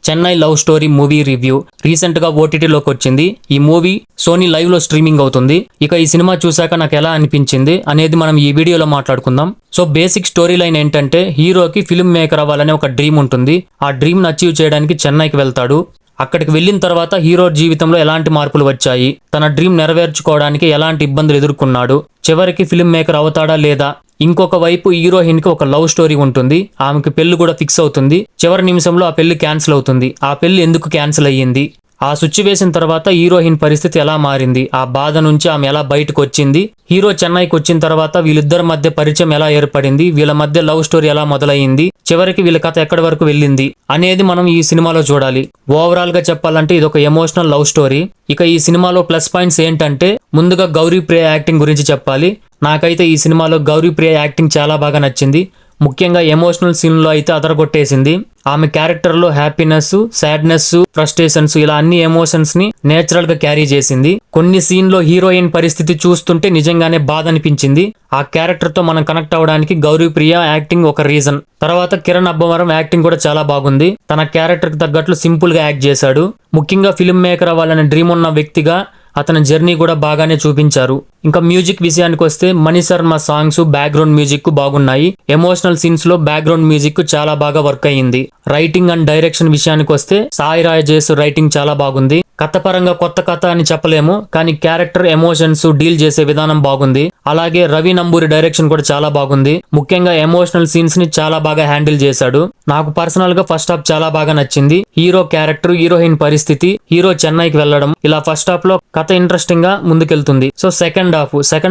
Chennai love story movie review recent గా ఓటీటీలోకి వచ్చింది. ఈ మూవీ సోనీ లైవ్ లో స్ట్రీమింగ్ అవుతుంది. ఇక ఈ సినిమా చూశాక నాకు ఎలా అనిపించింది అనేది మనం ఈ వీడియోలో మాట్లాడుకుందాం. సో బేసిక్ స్టోరీ లైన్ ఏంటంటే, హీరోకి ఫిల్మ్ మేకర్ అవ్వాలనే ఒక డ్రీమ్ ఉంటుంది. ఆ డ్రీమ్ ని అచీవ్ చేయడానికి చెన్నైకి వెళ్తాడు. అక్కడికి వెళ్ళిన తర్వాత హీరో జీవితంలో ఎలాంటి మార్పులు వచ్చాయి, తన డ్రీమ్ నెరవేర్చుకోవడానికి ఎలాంటి ఇబ్బందులు ఎదుర్కొన్నాడు, చివరికి ఫిల్మ్ మేకర్ అవుతాడా లేదా. ఇంకొక వైపు హీరోయిన్ కి ఒక లవ్ స్టోరీ ఉంటుంది. ఆమెకి పెళ్లి కూడా ఫిక్స్ అవుతుంది. చివరి నిమిషంలో ఆ పెళ్లి క్యాన్సిల్ అవుతుంది. ఆ పెళ్లి ఎందుకు క్యాన్సిల్ అయ్యింది, ఆ సిచ్యువేషన్ తర్వాత హీరోయిన్ పరిస్థితి ఎలా మారింది, ఆ బాధ నుంచి ఆమె ఎలా బయటకు వచ్చింది, హీరో చెన్నైకి వచ్చిన తర్వాత వీళ్ళిద్దరి మధ్య పరిచయం ఎలా ఏర్పడింది, వీళ్ళ మధ్య లవ్ స్టోరీ ఎలా మొదలైంది, చివరికి వీళ్ళ కథ ఎక్కడి వరకు వెళ్ళింది అనేది మనం ఈ సినిమాలో చూడాలి. ఓవరాల్ గా చెప్పాలంటే ఇది ఒక ఎమోషనల్ లవ్ స్టోరీ. ఇక ఈ సినిమాలో ప్లస్ పాయింట్స్ ఏంటంటే, ముందుగా గౌరీ ప్రియ యాక్టింగ్ గురించి చెప్పాలి. నాకైతే ఈ సినిమాలో గౌరీ ప్రియ యాక్టింగ్ చాలా బాగా నచ్చింది. ముఖ్యంగా ఎమోషనల్ సీన్ లో అయితే అదరగొట్టేసింది. ఆమె క్యారెక్టర్ లో హ్యాపీనెస్, సాడ్నెస్, ఫ్రస్ట్రేషన్స్ ఇలా అన్ని ఎమోషన్స్ ని నేచురల్ గా క్యారీ చేసింది. కొన్ని సీన్ లో హీరోయిన్ పరిస్థితి చూస్తుంటే నిజంగానే బాధ అనిపించింది. ఆ క్యారెక్టర్ తో మనం కనెక్ట్ అవ్వడానికి గౌరీ ప్రియ యాక్టింగ్ ఒక రీజన్. తర్వాత కిరణ్ అబ్బవరం యాక్టింగ్ కూడా చాలా బాగుంది. తన క్యారెక్టర్ కి తగ్గట్లు సింపుల్ గా యాక్ట్ చేశాడు. ముఖ్యంగా ఫిల్మ్ మేకర్ అవ్వాలనే డ్రీమ్ ఉన్న వ్యక్తిగా అతని జర్నీ కూడా బాగానే చూపించారు. ఇంకా మ్యూజిక్ విషయానికి వస్తే Mani Sharma songs, background music బాగున్నాయి. ఎమోషనల్ సీన్స్ లో బ్యాక్గ్రౌండ్ మ్యూజిక్ చాలా బాగా వర్క్ అయ్యింది. రైటింగ్ అండ్ డైరెక్షన్ విషయానికి వస్తే సాయి రాజేష్ రైటింగ్ చాలా బాగుంది. కథ పరంగా కొత్త కథ అని చెప్పలేము, కానీ క్యారెక్టర్ ఎమోషన్స్ డీల్ చేసే విధానం బాగుంది. అలాగే రవి నంబూరి డైరెక్షన్ కూడా చాలా బాగుంది. ముఖ్యంగా ఎమోషనల్ సీన్స్ ని చాలా బాగా హ్యాండిల్ చేశాడు. నాకు పర్సనల్ గా ఫస్ట్ హాఫ్ చాలా బాగా నచ్చింది. హీరో క్యారెక్టర్, హీరోయిన్ పరిస్థితి, హీరో చెన్నైకి వెళ్లడం, ఇలా ఫస్ట్ హాఫ్ లో కథ ఇంట్రెస్టింగ్ గా ముందుకెళ్తుంది. సో సెకండ్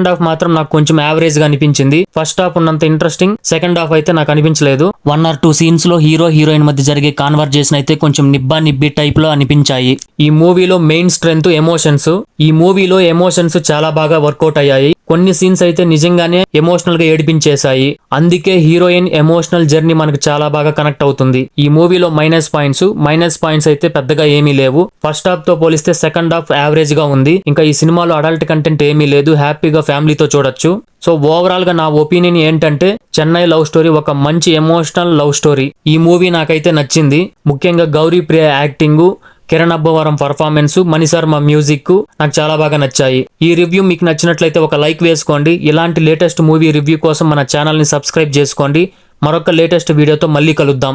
హాఫ్ మాత్రం నాకు కొంచెం యావరేజ్ గా అనిపించింది. ఫస్ట్ హాఫ్ ఉన్నంత ఇంట్రెస్టింగ్ సెకండ్ హాఫ్ అయితే నాకు అనిపించలేదు. 1 or 2 సీన్స్ లో హీరో హీరోయిన్ మధ్య జరిగే కాన్వర్జేషన్ అయితే కొంచెం నిబ్బి టైప్ లో అనిపించాయి. ఈ మూవీలో మెయిన్ స్ట్రెంగ్త్ ఎమోషన్స్. ఈ మూవీలో ఎమోషన్స్ చాలా బాగా వర్కౌట్ అయ్యాయి. కొన్ని సీన్స్ అయితే నిజంగానే ఎమోషనల్ గా ఏడిపించేశాయి. అందుకే హీరోయిన్ ఎమోషనల్ జర్నీ మనకు చాలా బాగా కనెక్ట్ అవుతుంది. ఈ మూవీలో మైనస్ పాయింట్స్ అయితే పెద్దగా ఏమీ లేవు. ఫస్ట్ హాఫ్ తో పోలిస్తే సెకండ్ హాఫ్ యావరేజ్ గా ఉంది. ఇంకా ఈ సినిమాలో అడల్ట్ కంటెంట్ ఏమీ లేదు. హ్యాపీగా ఫ్యామిలీతో చూడొచ్చు. సో ఓవరాల్ గా నా ఒపీనియన్ ఏంటంటే, చెన్నై లవ్ స్టోరీ ఒక మంచి ఎమోషనల్ లవ్ స్టోరీ. ఈ మూవీ నాకైతే నచ్చింది. ముఖ్యంగా గౌరీ ప్రియ acting, Kiran Abbavaram performance, Mani Sharma music నాకు చాలా బాగా నచ్చాయి. ఈ రివ్యూ మీకు నచ్చినట్లయితే ఒక లైక్ వేసుకోండి. ఇలాంటి లేటెస్ట్ మూవీ రివ్యూ కోసం మన ఛానల్ ని సబ్స్క్రైబ్ చేసుకోండి. మరొక లేటెస్ట్ వీడియోతో మళ్ళీ కలుద్దాం.